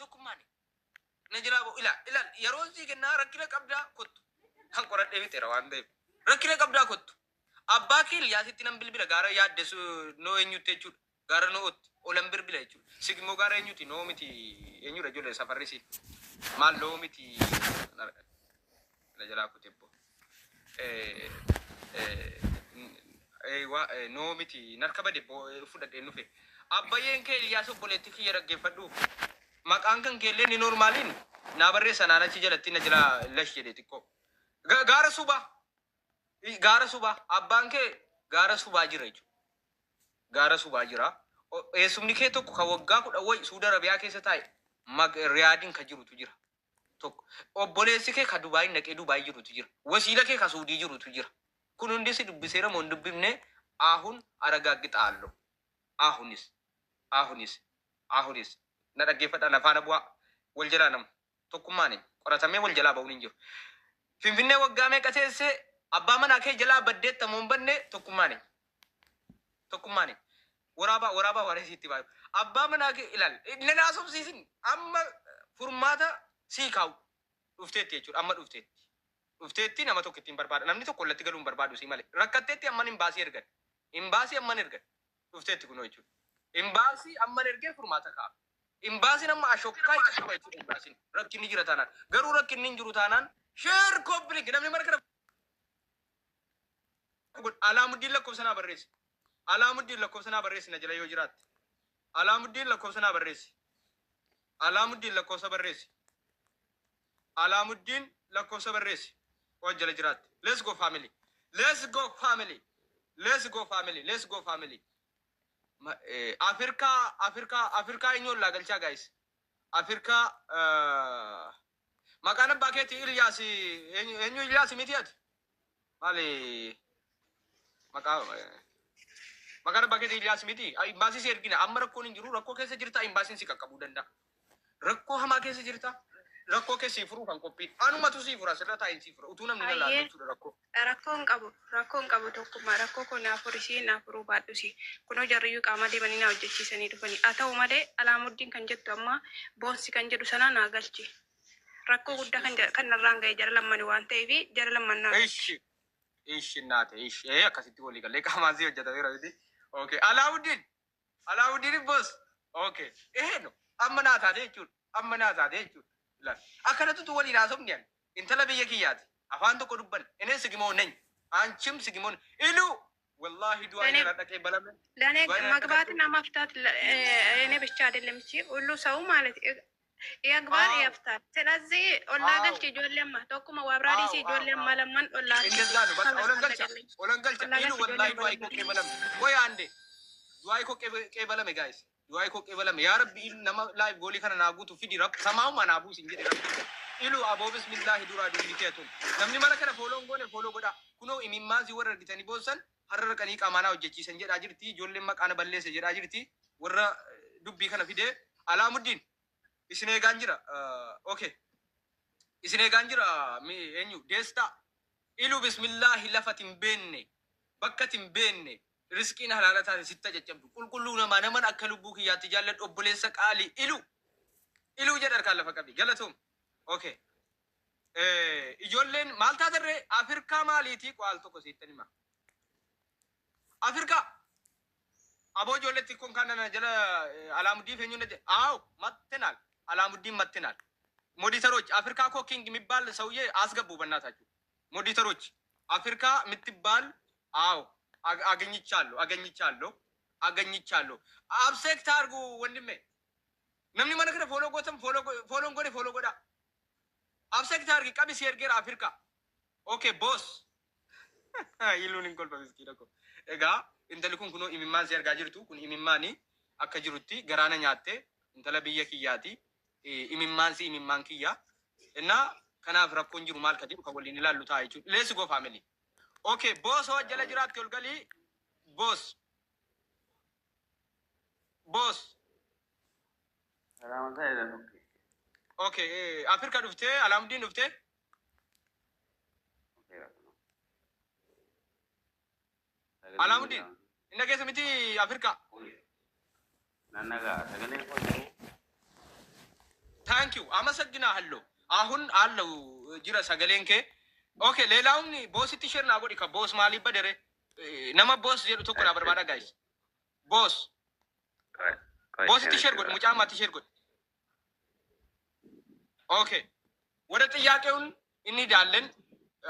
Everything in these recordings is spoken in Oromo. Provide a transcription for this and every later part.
tokkummaani najilaa bo ila yeroon sii kennaa rakkina qabdaa kottu kan qoradhee fixeera waan ta'eef rakkina qabdaa kottu abbaa kee Ilyaasitti nan bilbila gaara yaaddesu noo eenyutti jechuudha gaara nootti olan bilbila jechuudha sigmoo gaara eenyuti noo miti eenyudha ijoollee safarrisi maal noo miti najilaa kutebbo noo miti narkaba debbo fudhadhee nufe abbayyeen kee Ilyaas obboleetti kiyya dhaggeeffadhu maqaan kan keellee ni normaaliin naa barreessa naanachi jalatti na jira lash jedhe xiqqoo gaara subaa abbaan kee gaara subaa jira jechuudha gaara subaa jira eessumni kee tokko kan waggaa 10 wayi Suudi Arabiyaa keessa taa'e Riyaadiin kan jirutu jira tokko obboleessi kee kan Dubaay naqee Dubaay jirutu jira wasiila kee kan Suudii jirutu jira kun hundi si dubbiseera moo dubbifne ahun aragaagixaallo ahunis na dhaggeeffadha nafaana bu'aa wal jalaa namu tokkummaani qoratamee wal jalaa ba'uun hin jiru finfinnee waggaa meeqa teessee abbaa manaa kee jalaa baddeetta moo hin banne tokkummaani waraabaa wareesiitti baayu abbaa manaa kee ilaal inni naasofsiisin amma furmaata sii kaa'u dhufteetti jechuudha amma dhufteetti nama tokko ittiin barbaada namni tokko wallatti galuun barbaadu sii malee rakkatteetti amman imbaasii amman ergan dhufteetti kunoo jechuudha imbaasii amman ergee furmaata kaa'a imbaasiin amma ashokkaa itti jechuudha imbaasiin rakkinni jira taanaan garuu rakkinni hin jiru taanaan sheer kooppilik namni markana Alaamuddin lakkoofsanaa barreessi Alaamuddin lakkoofsanaa barreessi na jala yoo jiraatte Alaamuddin lakkoofsanaa barreessi Alaamuddin lakkoofsa barreessi Alaamuddin lakkoofsa barreessi oo jala jiraatte let's go family Afrika inyoon laa galchaa guys Afrika maqaan abbaa keetii Ilyaas eenyu Ilyaas miti ati maali maqaan abbaa keetii Ilyaas miti imbaasii si ergina amma rakkoon hin jiru rakkoo keessa jirta imbaasiin si qaqqabuu danda'a rakkoo hamaa keessa jirta rakkoo keessa furuu kan qophiin anumatu si fura sirra taa'in si fura utuu namni na laalu jechuudha rakkoon qabu tokkummaa rakkoo kun naafuruu baadhusi kunoo jarriyyuu qaama deemanii na hojjechiisanii dhufanii haa ta'u malee Alaamuddin kan jettu amma boonsi kan jedhu sana naa galchi rakkoo guddaa kan narraan ga'e jara lammani waan ta'eef jara lamman naa ishi naate akkasitti walii galee qaamaan si hojjetameera miti okay Alaamuddin boos okay no amma naa taate jechuudha akkanatu waliin haasofni intala biyya kiyyaati afaan tokko dubban ineen sigimoo nany አንቺም ሲግሞን ኢሉ والله ዱዓ ያላደቀ በለምን ለኔ መግባትና መፍታት እኔ ብቻ አይደለም እቺ ሁሉ ሰው ማለት ያግባር ያፍታል ስለዚህ ኦላገልች ጆለማ ተኩማ ወብራሪ ሲ ጆለማ ለማን ኦላ እንደዛ ነው በቃ ኦለንገልች ኢሉ والله ዱዓ ይቆቄ በለም ወይ አንዴ ዱዓ ይቆቄ በለም ጋይስ ዱዓ ይቆቄ በለም ያ ረቢ ኢሉ ነማ ላይ ጎሊ ከና ናጉቱ ፊዲ ረብ ሰማው ማናቡ ሲንጀ ረብ ኢሉ አቦ ቢስሚላህ ዱራ ዱሊቴቱ ነምኒ መለከነ ፎሎ ጎዳ ኩኖ ኢሚማዚ ወረድተኒ ቦሰን hararqanii qaamaanaa hojjechiisan jedhaa jirti ijoolleen maqaan balleesse jedhaa jirti warra dubbii kana fide Alaamuddin isin eegaan jira okay isin eegaan jira eenyu deesta ilu bismillahi lafatin beenne bakkatin beenne riskiin halaala taate sitta caccabdu qulqulluu naman akka lubbuu kiyyaatti jaalladhu obboleessa qaali ilu jedha harkaan lafa qabi galatoom okay ijoolleen maal taaterre Afrikaa maaliitii qaal tokko sittani ma Afrika abo joletti kon kanana jala Alaamuddin fenyune aw mattenal Alaamuddin mattenal ሞዲተሮች አፍሪካ ኮኪንግ የሚባል ሰውዬ አስገቡ በእናታችሁ ሞዲተሮች አፍሪካ የምትባል አው አገኝቻለሁ አብሴክት አርጉ ወንድሜ ነምኒ ማነከረ ፎሎ ጎዳ አብሴክት አርጊ ቀቢስ የርገር አፍሪካ ኦኬ ቦስ ይሉን እንቆል በምስኪን እኮ Egaa intalli kun kunoo imimmaan si argaa jirtu kun imimmaani akka jirutti garaana nyaatte intala biyya kiyyaati imimmaan kiyya innaa kanaaf rakkoon jiru maal ka jiru kan waliin ilaallu ta'a jechuudha let's go family okay boss hoo jala jiraatti ol galii boss okay Afrika dhuftee Alaamuddin dhuftee Alaamuddin inna keessa miti Afrika nannaga sagale ታንክ ዩ አመሰግናለሁ። አሁን አለው ጅራ ሰገሌንኬ ኦኬ ሌላውን ቦስ ቲሸር ናጎዲ ከቦስ ማሊ በደረ ነማ ቦስ ጀሩ ተቆና በርባዳ ጋይስ ቦስ ቦስ ቲሸር ጎድ ሙጫማ ቲሸር ጎድ ኦኬ ወደ ጥያቄውን እንሄዳለን።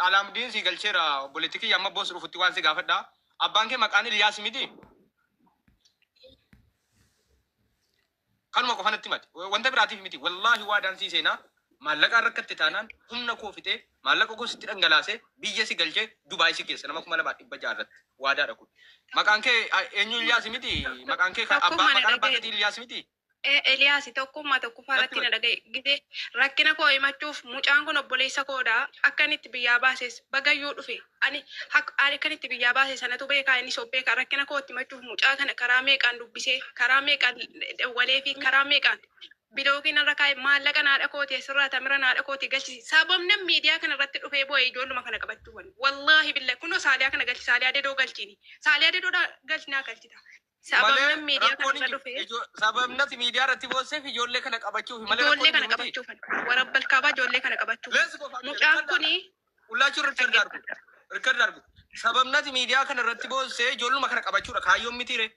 አላሙዲን ሲገልቼራ ፖለቲክ ያማ ቦስ ሩፍቲ ዋን ሲጋፈዳ አባንኬ መቃኒ ሊያስ ሚዲ kanuma qofanatti mati wanta biraatiif miti wallahi waa dansiiseena maallaqa rakkatti taanaan humna koo fite maallaqa koo sitti dhangalaase biyya si galchee Dubaay si keessa nama 2,200 waadaadha kun maqaan kee eenyu Iliyaas miti maqaan kee abbaa maqaan abbaa keetii Iliyaas miti Eliyaas tokkummaa tokkoffaarratti na dhagaye gidee rakkina koo himachuuf mucaan kun obboleessa koodha akkanitti biyyaa baases bagayyuu dhufe ani akkanitti biyyaa baase sanatu beekaa inni sobbeeka rakkina kootti himachuuf mucaa kana karaa meeqaan dubbisee karaa meeqaan walee fi karaa meeqaan bilookiin irra kaa'e maallaqa naadha kooti asirraa tamira naadha kooti galchisi sababni miidiyaa kana irratti dhufee boo'e ijoolluma kana qabachuuwwan wallaahi billahi kunoo saaliyaa kana galchi saaliyaa dedoo galchini saaliyaa dedoo galchinaa galchita. Sababni miidiyaa kana irra dhufee sababni miidiyaa irratti boosseef ijoollee kana qabachuuf malee ijoollee kana qabachuuf warabbal kaabaa ijoollee kana qabachuuf mucaan kuni ullaachuu rikkard darbu sababni miidiyaa kana irratti boossee ijoolluma kana qabachuudha kaayyoon mitiire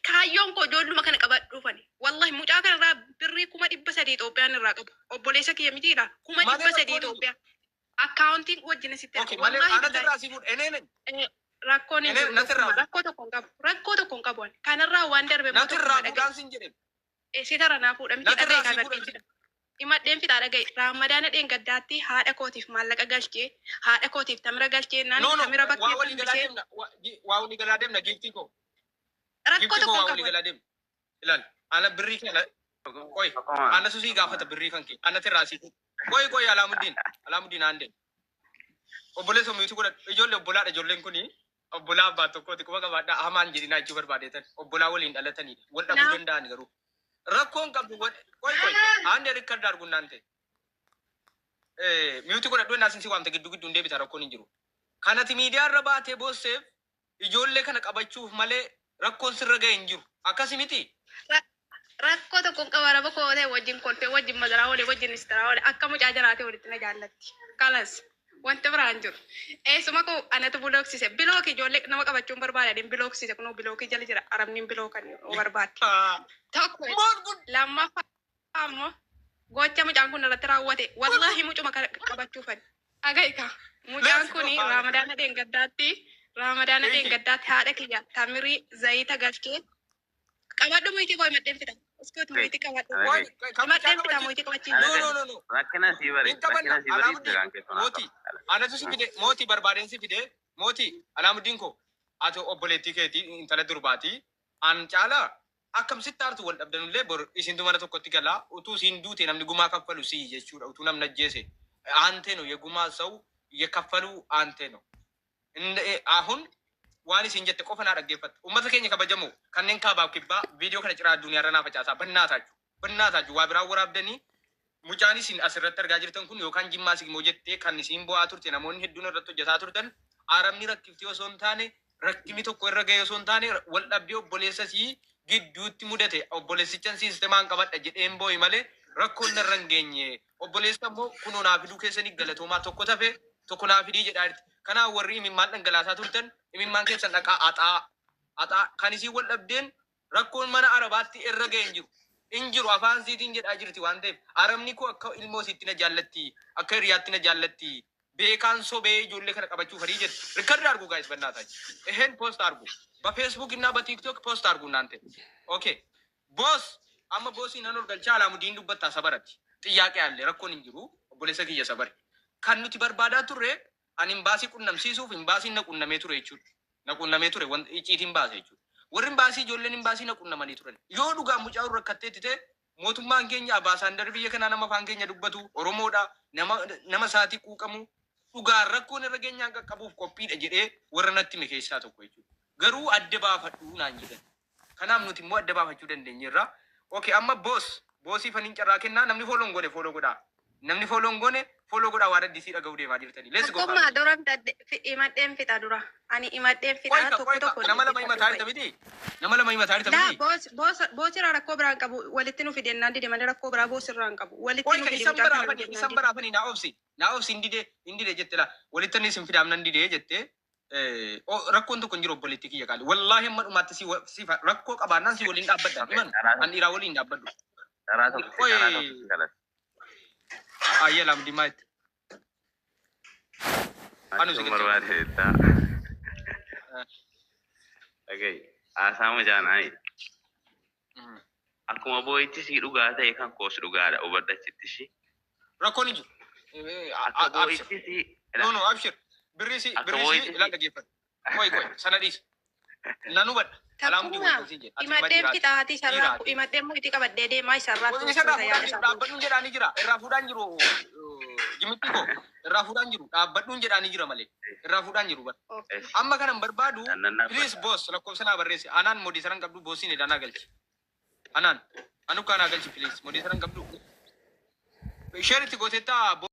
kaayyoon koo ijoolluma kana qabadhuufani wallahi mucaa kana irraa birrii 300 Itoophiyaan irraa qabu obboleessa kiyya mitiidha 300 Itoophiyaa akkaawuntiin wajjin sitti wallahi anatti irraa sifuudha eneen rakkoon rakkoo tokko hin qabu kanarraa waan darbe natirraa bugaan sin jedhe sitara naa fuudhamti dhaga'e kanarratti fida himadheen fixaa dhaga'e raamadaana dheen gaddaatti haadha kootiif maallaqa galchee haadha kootiif tamira galchee naan tamira bakkee waa walii galaa deemna giiftii koo rakkoo tokko hin qabu ilaal ana birrii kana qoy ana susii gaafata birrii kan kee anatirraa sifu qoy alaamuddin aandeen obboleessa miitu godha ijoollee obbolaadha ijoolleen kunii obbolaa abbaa tokkooti kuma qabaadhaa hamaan jedhinaa jechuu barbaadeetan obbolaa waliin dhalatanidha wal dhabuu danda'an garuu rakkoon qabdu qoy aande rikkard argunnaan ta'e miitu godha dhuun naasinsi waamte gidduu deebita rakkoon hin jiru kanati miidiyaa irra baatee boosseef ijoollee kana qabachuuf malee rakkoon sirra ga'e hin jiru akkasi miti rakkoo tokko qaba raba koo ta'e wajjin kolfee wajjin madaraa oole wajjin istaraa oole akka mucaa jiraatee walitti na jaallatti kalas wanta biraan jiru eessuma koo anatu bilooksise bilooki ijoollee nama qabachuun barbaadeen bilooksise kunoo bilookii jala jira arabniin bilookan barbaadde tokko lammaffaa ammoo gocha mucaan kun irratti raawwate wallahi mucuma qabachuufan agayka mucaan kuni raamadaana dheengaddaatti haadha kiyya tamirii zayita galchee qabadhu moitii koo himadheen fida uskootu moitii qabadhu himadheen fida moitii qabachiisa no rakkina sii bari mooti anatu si fide mooti barbaadeen si fide mooti alaamuddin koo ati obboleettii keetii intala durbaati an caala akkamsitti aartu wal dhabdanullee bor isintu mana tokkotti galaa utuu siin duute namni gumaa kaffalu si jechuudha utuu namni ajjeese aanteeno የጉማ ሰው የከፈሉ aanteeno አሁን waan isin jette qofa naa dhaggeeffatu ummata keenya kabajamoo kanneen kaabaaf kibbaa viidiyoo kana ciraa addunyaa irra naa facaasaa bannaataaju waa biraa waraabdanii mucaan isin asirratti argaa jirtan kun yookaan jimmaa sigmoo jettee kan isin bu'aa turte namoonni hedduun irratti hojjetaa turtan aramni rakkiftii osoo hin taane rakkini tokko irra ga'e osoo hin taane wal dhabdee obboleessasii gidduutti mudate obboleessichan siistemaan qabadha jedheen boo'i malee rakkoon narra hin geenye obboleessa immoo kunoo naa fiduu keessanii galatoomaa tokko tafe tokko naa fidii jedhaa kanaa warri imimmaan dhangalaasaa turtan imimmaan keessan dhaqaa axaa kan isii wal dhabdeen rakkoon mana arabaatti irra ga'e hin jiru afaan siitiin jedhaa jirti waan ta'eef arabni koo akka ilmoo siitti na jaallatti akka hiriyaatti na jaallatti beekaan sobee ijoollee kana qabachuu fadii jedhu rikkard argu gaayis bannaataa ehen post argu በፌስቡክ እና በቲክቶክ ፖስት አርጉ እናንተ ኦኬ ቦስ አማ ቦስ እና ኖር ገልቻ አላሙዲን ዱበታ ሰበረት ጥያቄ አለ ረኮን እንጅሩ ኦቦሌሰ ከየ ሰበር ካኑቲ በርባዳ ቱሬ አን ኤምባሲ ቁነም ሲሱፍ ኤምባሲ ነቁነሜ ቱሬ ይቹ ነቁነሜ ቱሬ ወን ኢጪት ኤምባሲ ይቹ ወር ኤምባሲ ጆለን ኤምባሲ ነቁነመኒ ቱሬ ዮ ዱጋ ሙጫው ረከቴት ተ ሞቱማን ኬኛ አባሳንደር ብየ ከና ነማ ፋንኬኛ ዱበቱ ኦሮሞዳ ነማ ሳቲ ቁቀሙ ዱጋ ረኮን ረገኛ ቀቀቡፍ ኮፒ ደጀዴ ወረነቲ መከይሳ ተኮ ይቹ garuu adda baafadhu naan jedhan kanaaf nuti immoo adda baafachuu dandeenyeerra okay amma boosii faniin carraa kennaa namni fooloo godhaa namni follow ngone follow godha waan addisii dhaga'uu deemaa jirtanii. Let's go. Akkuma duram imadheen fixa dura. Ani imadheen fixa tokko tokko. Nama lama himataa jirta miti. Nama lama himataa jirta miti. Boosirraa rakkoo biraan qabu walitti nu fide naan dide malee rakkoo biraa boosirraa hin qabu. Walitti nu fide isan baraafanii naa obsi indide jette la walitti inni isin fidaam nan dide jette rakkoon tokko hin jiru obboleetti kiyya qaali. Wallaahi amma dhumaatti si rakkoo qabaannaan si waliin dhaabbadda. Himan an dhiiraa waliin dhaabbaddu. Ayyee lam dimaatti. Anu si barbaadetta. Okay, asaamu jaanaayi. Akkuma boo'itti si dhugaa ta'e kan koos dhugaadha hubachitti si. Rakkoon hin jiru. Akka boo'itti si. No, abshir. Birisi ilaa dhageeffatu. Koy sana dhiisi. Nan hubadha. Takkuma imadheen fixaati sarraa imadheen mukitii qabaddee deemaa isarraa tuusuusa yaada isaa. Dhaabbadhuun jedhaanii jira. Irraa fuudhaan jiru. Jimmitti koo irraa fuudhaan jiru. Dhaabbadhuun jedhaanii jira malee. Irraa fuudhaan jiru bara. Amma kanan barbaadu please boss lakkoofsa naa barreessi. Anaan modii saran qabdu bossiin edaan galchi. Anaan anu kaanaa galchi please modii saran qabdu. Share itti gooteettaa